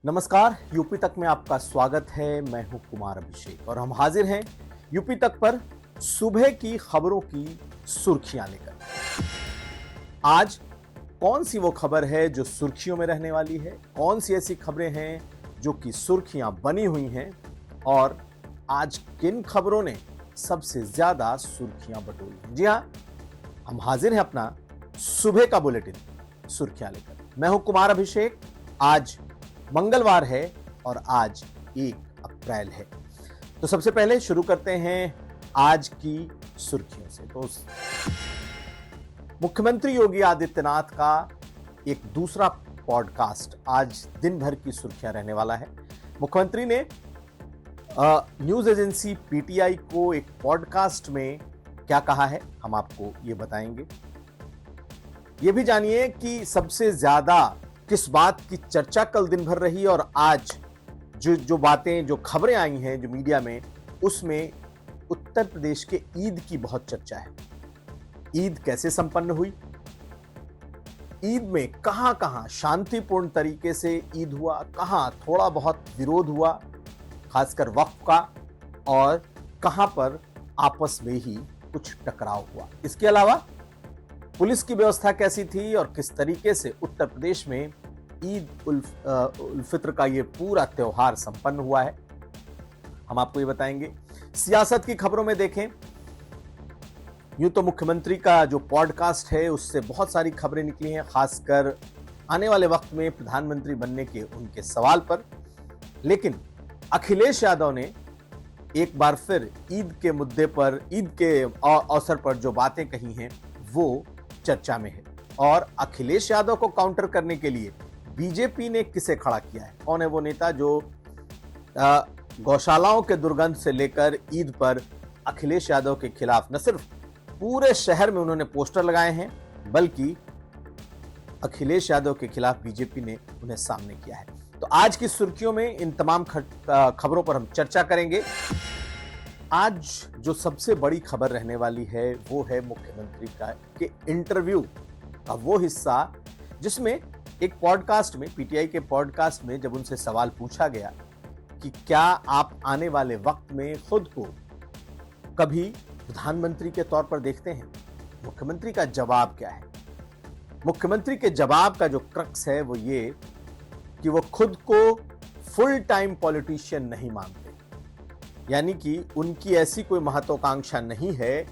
नमस्कार, यूपी तक में आपका स्वागत है। मैं हूं कुमार अभिषेक और हम हाजिर हैं यूपी तक पर सुबह की खबरों की सुर्खियां लेकर। आज कौन सी वो खबर है जो सुर्खियों में रहने वाली है, कौन सी ऐसी खबरें हैं जो कि सुर्खियां बनी हुई हैं और आज किन खबरों ने सबसे ज्यादा सुर्खियां बटोरी हैं। जी हां, हम हाजिर हैं अपना सुबह का बुलेटिन सुर्खियां लेकर। मैं हूं कुमार अभिषेक। आज मंगलवार है और आज 1 अप्रैल है। तो सबसे पहले शुरू करते हैं आज की सुर्खियों से। तो मुख्यमंत्री योगी आदित्यनाथ का एक दूसरा पॉडकास्ट आज दिन भर की सुर्खियां रहने वाला है। मुख्यमंत्री ने न्यूज एजेंसी पीटीआई को एक पॉडकास्ट में क्या कहा है, हम आपको ये बताएंगे। ये भी जानिए कि सबसे ज्यादा किस बात की चर्चा कल दिन भर रही और आज जो बातें, जो खबरें आई हैं जो मीडिया में, उसमें उत्तर प्रदेश के ईद की बहुत चर्चा है। ईद कैसे संपन्न हुई, ईद में कहां कहां शांतिपूर्ण तरीके से ईद हुआ, कहां थोड़ा बहुत विरोध हुआ, खासकर वक्फ का, और कहां पर आपस में ही कुछ टकराव हुआ। इसके अलावा पुलिस की व्यवस्था कैसी थी और किस तरीके से उत्तर प्रदेश में ईद उल फित्र का ये पूरा त्योहार संपन्न हुआ है, हम आपको ये बताएंगे। सियासत की खबरों में देखें, यूं तो मुख्यमंत्री का जो पॉडकास्ट है उससे बहुत सारी खबरें निकली हैं, खासकर आने वाले वक्त में प्रधानमंत्री बनने के उनके सवाल पर। लेकिन अखिलेश यादव ने एक बार फिर ईद के मुद्दे पर, ईद के अवसर पर जो बातें कही हैं वो चर्चा में है। और अखिलेश यादव को काउंटर करने के लिए बीजेपी ने किसे खड़ा किया है, कौन है वो नेता जो गौशालाओं के दुर्गंध से लेकर ईद पर अखिलेश यादव के खिलाफ न सिर्फ पूरे शहर में उन्होंने पोस्टर लगाए हैं, बल्कि अखिलेश यादव के खिलाफ बीजेपी ने उन्हें सामने किया है। तो आज की सुर्खियों में इन तमाम खबरों पर हम चर्चा करेंगे। आज जो सबसे बड़ी खबर रहने वाली है वो है मुख्यमंत्री का के इंटरव्यू का वो हिस्सा, जिसमें एक पॉडकास्ट में, पीटीआई के पॉडकास्ट में, जब उनसे सवाल पूछा गया कि क्या आप आने वाले वक्त में खुद को कभी प्रधानमंत्री के तौर पर देखते हैं, मुख्यमंत्री का जवाब क्या है। मुख्यमंत्री के जवाब का जो क्रक्स है वो ये कि वो खुद को फुल टाइम पॉलिटिशियन नहीं मानते, यानी कि उनकी ऐसी कोई महत्वाकांक्षा नहीं है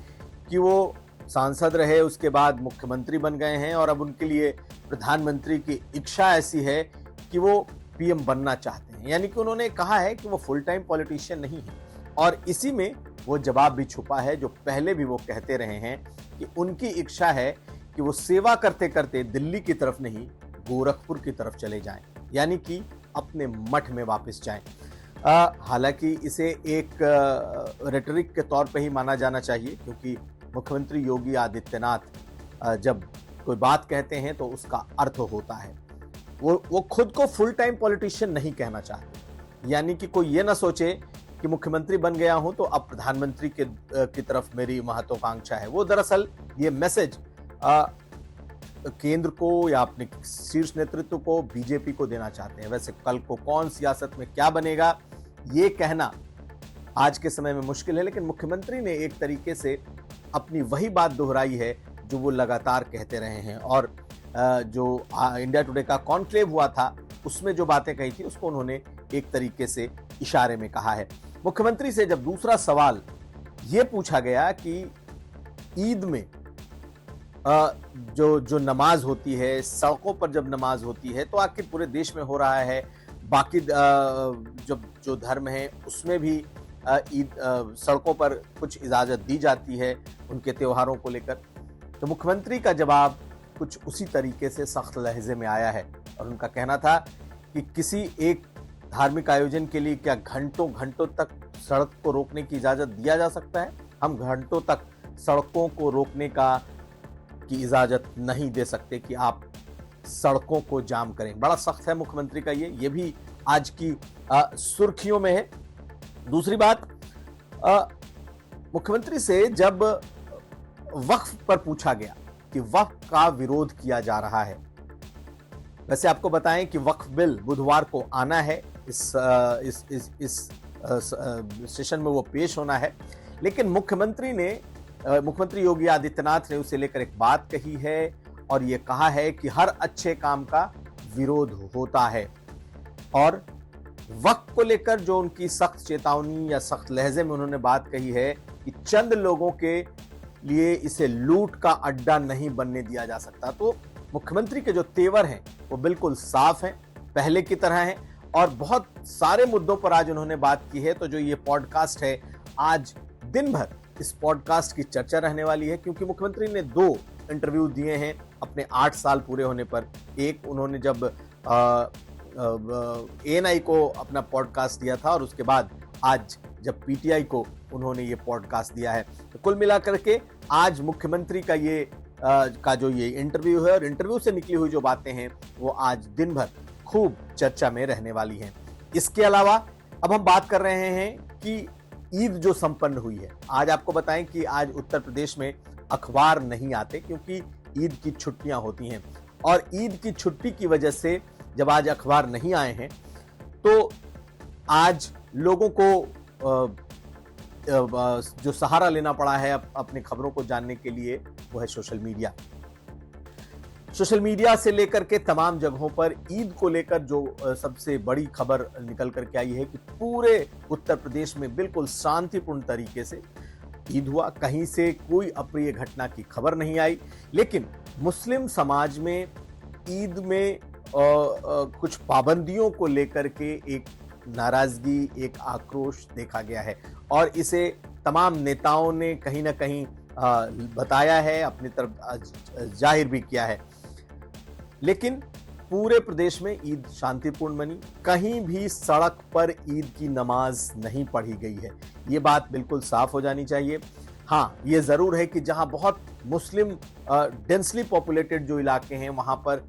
कि वो सांसद रहे, उसके बाद मुख्यमंत्री बन गए हैं और अब उनके लिए प्रधानमंत्री की इच्छा ऐसी है कि वो पीएम बनना चाहते हैं। यानी कि उन्होंने कहा है कि वो फुल टाइम पॉलिटिशियन नहीं है, और इसी में वो जवाब भी छुपा है जो पहले भी वो कहते रहे हैं कि उनकी इच्छा है कि वो सेवा करते करते दिल्ली की तरफ नहीं, गोरखपुर की तरफ चले जाएं, यानी कि अपने मठ में वापस जाएं। हालांकि इसे एक रेटरिक के तौर पे ही माना जाना चाहिए, क्योंकि मुख्यमंत्री योगी आदित्यनाथ जब कोई बात कहते हैं तो उसका अर्थ होता है। वो खुद को फुल टाइम पॉलिटिशियन नहीं कहना चाहते, यानी कि कोई ये ना सोचे कि मुख्यमंत्री बन गया हूं तो अब प्रधानमंत्री की तरफ मेरी महत्वाकांक्षा है। वो दरअसल ये मैसेज केंद्र को या अपने शीर्ष नेतृत्व को, बीजेपी को देना चाहते हैं। वैसे कल को कौन सियासत में क्या बनेगा ये कहना आज के समय में मुश्किल है, लेकिन मुख्यमंत्री ने एक तरीके से अपनी वही बात दोहराई है जो वो लगातार कहते रहे हैं। और जो इंडिया टुडे का कॉन्क्लेव हुआ था उसमें जो बातें कही थी उसको उन्होंने एक तरीके से इशारे में कहा है। मुख्यमंत्री से जब दूसरा सवाल ये पूछा गया कि ईद में जो नमाज होती है, सड़कों पर जब नमाज होती है तो आखिर पूरे देश में हो रहा है, बाकी जो धर्म है उसमें भी ईद सड़कों पर कुछ इजाजत दी जाती है उनके त्योहारों को लेकर। तो मुख्यमंत्री का जवाब कुछ उसी तरीके से सख्त लहजे में आया है और उनका कहना था कि किसी एक धार्मिक आयोजन के लिए क्या घंटों घंटों तक सड़क को रोकने की इजाजत दिया जा सकता है? हम घंटों तक सड़कों को रोकने की इजाजत नहीं दे सकते कि आप सड़कों को जाम करें। बड़ा सख्त है मुख्यमंत्री का ये भी आज की सुर्खियों में है। दूसरी बात, मुख्यमंत्री से जब वक्फ पर पूछा गया कि वक्फ का विरोध किया जा रहा है वैसे आपको बताएं कि वक्फ बिल बुधवार को आना है, इस सेशन में वो पेश होना है, लेकिन मुख्यमंत्री योगी आदित्यनाथ ने उसे लेकर एक बात कही है और ये कहा है कि हर अच्छे काम का विरोध होता है। और वक्त को लेकर जो उनकी सख्त चेतावनी या सख्त लहजे में उन्होंने बात कही है कि चंद लोगों के लिए इसे लूट का अड्डा नहीं बनने दिया जा सकता। तो मुख्यमंत्री के जो तेवर हैं वो बिल्कुल साफ हैं, पहले की तरह हैं और बहुत सारे मुद्दों पर आज उन्होंने बात की है। तो जो ये पॉडकास्ट है, आज दिन भर इस पॉडकास्ट की चर्चा रहने वाली है, क्योंकि मुख्यमंत्री ने 2 इंटरव्यू दिए हैं अपने 8 साल पूरे होने पर। एक उन्होंने जब ANI को अपना पॉडकास्ट दिया था और उसके बाद आज जब PTI को उन्होंने ये पॉडकास्ट दिया है। तो कुल मिलाकर के आज मुख्यमंत्री का जो ये इंटरव्यू है और इंटरव्यू से निकली हुई जो बातें हैं वो आज दिन भर खूब चर्चा में रहने वाली हैं। इसके अलावा अब हम बात कर रहे हैं कि ईद जो संपन्न हुई है, आज आपको बताएं कि आज उत्तर प्रदेश में अखबार नहीं आते क्योंकि ईद की छुट्टियां होती हैं और ईद की छुट्टी की वजह से जब आज अखबार नहीं आए हैं तो आज लोगों को जो सहारा लेना पड़ा है अपनी खबरों को जानने के लिए, वो है सोशल मीडिया। सोशल मीडिया से लेकर के तमाम जगहों पर ईद को लेकर जो सबसे बड़ी खबर निकल करके आई है कि पूरे उत्तर प्रदेश में बिल्कुल शांतिपूर्ण तरीके से ईद हुआ, कहीं से कोई अप्रिय घटना की खबर नहीं आई। लेकिन मुस्लिम समाज में ईद में कुछ पाबंदियों को लेकर के एक नाराजगी, एक आक्रोश देखा गया है और इसे तमाम नेताओं ने कहीं ना कहीं बताया है, अपनी तरफ जाहिर भी किया है। लेकिन पूरे प्रदेश में ईद शांतिपूर्ण बनी, कहीं भी सड़क पर ईद की नमाज नहीं पढ़ी गई है, ये बात बिल्कुल साफ हो जानी चाहिए। हाँ, ये जरूर है कि जहां बहुत मुस्लिम डेंसली पॉपुलेटेड जो इलाके हैं वहां पर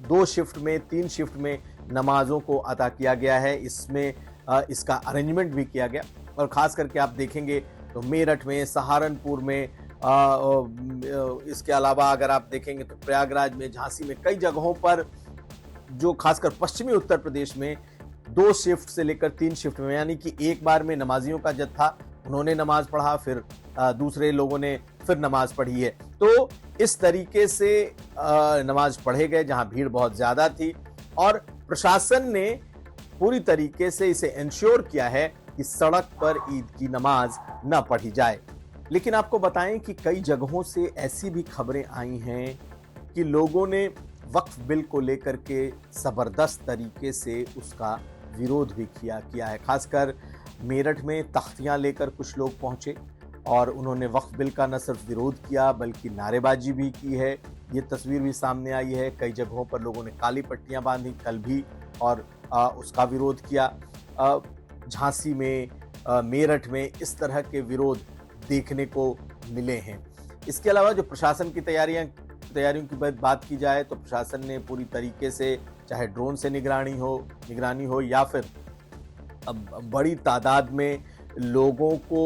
2 शिफ्ट में 3 शिफ्ट में नमाजों को अदा किया गया है, इसमें इसका अरेंजमेंट भी किया गया। और खास करके आप देखेंगे तो मेरठ में, सहारनपुर में, इसके अलावा अगर आप देखेंगे तो प्रयागराज में, झांसी में, कई जगहों पर जो खासकर पश्चिमी उत्तर प्रदेश में 2 शिफ्ट से लेकर 3 शिफ्ट में, यानी कि एक बार में नमाजियों का जत्था, उन्होंने नमाज पढ़ा, फिर दूसरे लोगों ने फिर नमाज पढ़ी है। तो इस तरीके से नमाज पढ़े गए जहां भीड़ बहुत ज्यादा थी और प्रशासन ने पूरी तरीके से इसे इंश्योर किया है कि सड़क पर ईद की नमाज न पढ़ी जाए। लेकिन आपको बताएं कि कई जगहों से ऐसी भी खबरें आई हैं कि लोगों ने वक्फ बिल को लेकर के जबरदस्त तरीके से उसका विरोध भी किया है। खासकर मेरठ में तख्तियां लेकर कुछ लोग पहुंचे और उन्होंने वक्फ बिल का न सिर्फ विरोध किया बल्कि नारेबाजी भी की है। ये तस्वीर भी सामने आई है, कई जगहों पर लोगों ने काली पट्टियां बांधी कल भी और उसका विरोध किया। झांसी में, मेरठ में इस तरह के विरोध देखने को मिले हैं। इसके अलावा जो प्रशासन की तैयारियों की बात की जाए तो प्रशासन ने पूरी तरीके से, चाहे ड्रोन से निगरानी हो या फिर बड़ी तादाद में लोगों को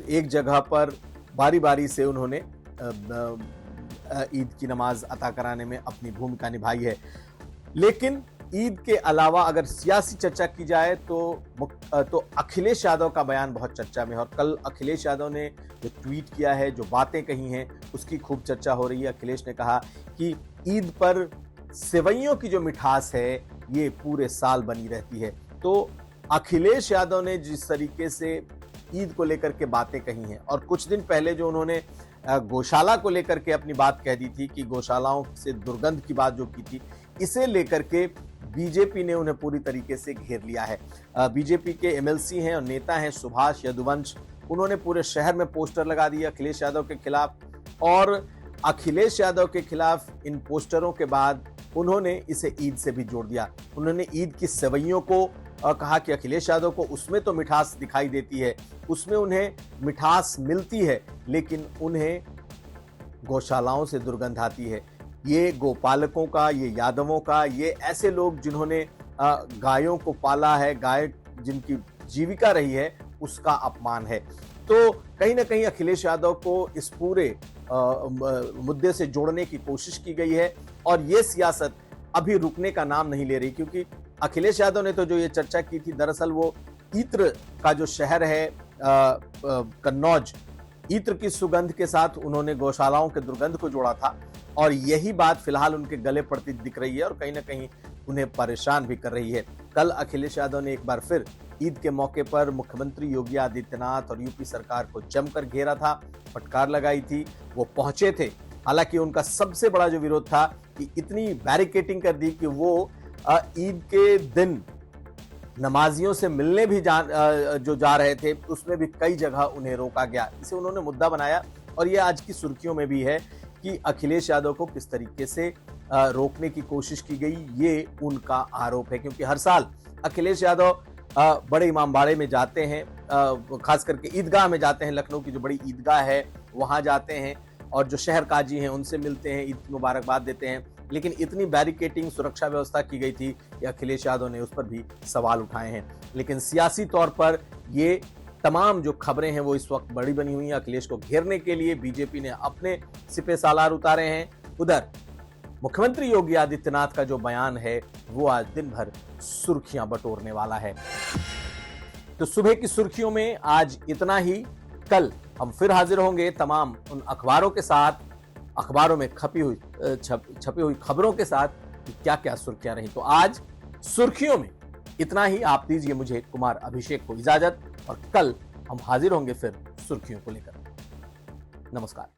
एक जगह पर बारी बारी से उन्होंने ईद की नमाज अता कराने में अपनी भूमिका निभाई है। लेकिन ईद के अलावा अगर सियासी चर्चा की जाए तो अखिलेश यादव का बयान बहुत चर्चा में है और कल अखिलेश यादव ने जो ट्वीट किया है, जो बातें कही हैं, उसकी खूब चर्चा हो रही है। अखिलेश ने कहा कि ईद पर सेवइयों की जो मिठास है ये पूरे साल बनी रहती है। तो अखिलेश यादव ने जिस तरीके से ईद को लेकर के बातें कही हैं और कुछ दिन पहले जो उन्होंने गौशाला को लेकर के अपनी बात कह दी थी कि गौशालाओं से दुर्गंध की बात जो की थी, इसे लेकर के बीजेपी ने उन्हें पूरी तरीके से घेर लिया है। बीजेपी के MLC हैं और नेता हैं सुभाष यदुवंश, उन्होंने पूरे शहर में पोस्टर लगा दिए अखिलेश यादव के खिलाफ और अखिलेश यादव के खिलाफ इन पोस्टरों के बाद उन्होंने इसे ईद से भी जोड़ दिया। उन्होंने ईद की सेवइयों को कहा कि अखिलेश यादव को उसमें तो मिठास दिखाई देती है, उसमें उन्हें मिठास मिलती है, लेकिन उन्हें गौशालाओं से दुर्गंध आती है। ये गोपालकों का, ये यादवों का, ये ऐसे लोग जिन्होंने गायों को पाला है, गाय जिनकी जीविका रही है, उसका अपमान है। तो कहीं ना कहीं अखिलेश यादव को इस पूरे मुद्दे से जोड़ने की कोशिश की गई है और ये सियासत अभी रुकने का नाम नहीं ले रही, क्योंकि अखिलेश यादव ने तो जो ये चर्चा की थी, दरअसल वो इत्र का जो शहर है कन्नौज, इत्र की सुगंध के साथ उन्होंने गौशालाओं के दुर्गंध को जोड़ा था और यही बात फिलहाल उनके गले पड़ती दिख रही है और कहीं ना कहीं उन्हें परेशान भी कर रही है। कल अखिलेश यादव ने एक बार फिर ईद के मौके पर मुख्यमंत्री योगी आदित्यनाथ और यूपी सरकार को जमकर घेरा था, फटकार लगाई थी, वो पहुंचे थे। हालांकि उनका सबसे बड़ा जो विरोध था कि इतनी बैरिकेटिंग कर दी कि वो ईद के दिन नमाजियों से मिलने भी जो जा रहे थे, उसमें भी कई जगह उन्हें रोका गया। इसे उन्होंने मुद्दा बनाया और ये आज की सुर्खियों में भी है कि अखिलेश यादव को किस तरीके से रोकने की कोशिश की गई, ये उनका आरोप है। क्योंकि हर साल अखिलेश यादव बड़े इमामबाड़े में जाते हैं, खास करके ईदगाह में जाते हैं, लखनऊ की जो बड़ी ईदगाह है वहां जाते हैं और जो शहर काजी हैं उनसे मिलते हैं, ईद की मुबारकबाद देते हैं। लेकिन इतनी बैरिकेटिंग सुरक्षा व्यवस्था की गई थी कि अखिलेश यादव ने उस पर भी सवाल उठाए हैं। लेकिन सियासी तौर पर ये तमाम जो खबरें हैं वो इस वक्त बड़ी बनी हुई हैं। अखिलेश को घेरने के लिए बीजेपी ने अपने सिपे सालार उतारे हैं। उधर मुख्यमंत्री योगी आदित्यनाथ का जो बयान है वो आज दिन भर सुर्खियां बटोरने वाला है। तो सुबह की सुर्खियों में आज इतना ही। कल हम फिर हाजिर होंगे तमाम उन अखबारों के साथ, अखबारों में छपी हुई खबरों के साथ कि क्या क्या सुर्खियां रही। तो आज सुर्खियों में इतना ही। आप दीजिए मुझे कुमार अभिषेक को इजाजत और कल हम हाजिर होंगे फिर सुर्खियों को लेकर। नमस्कार।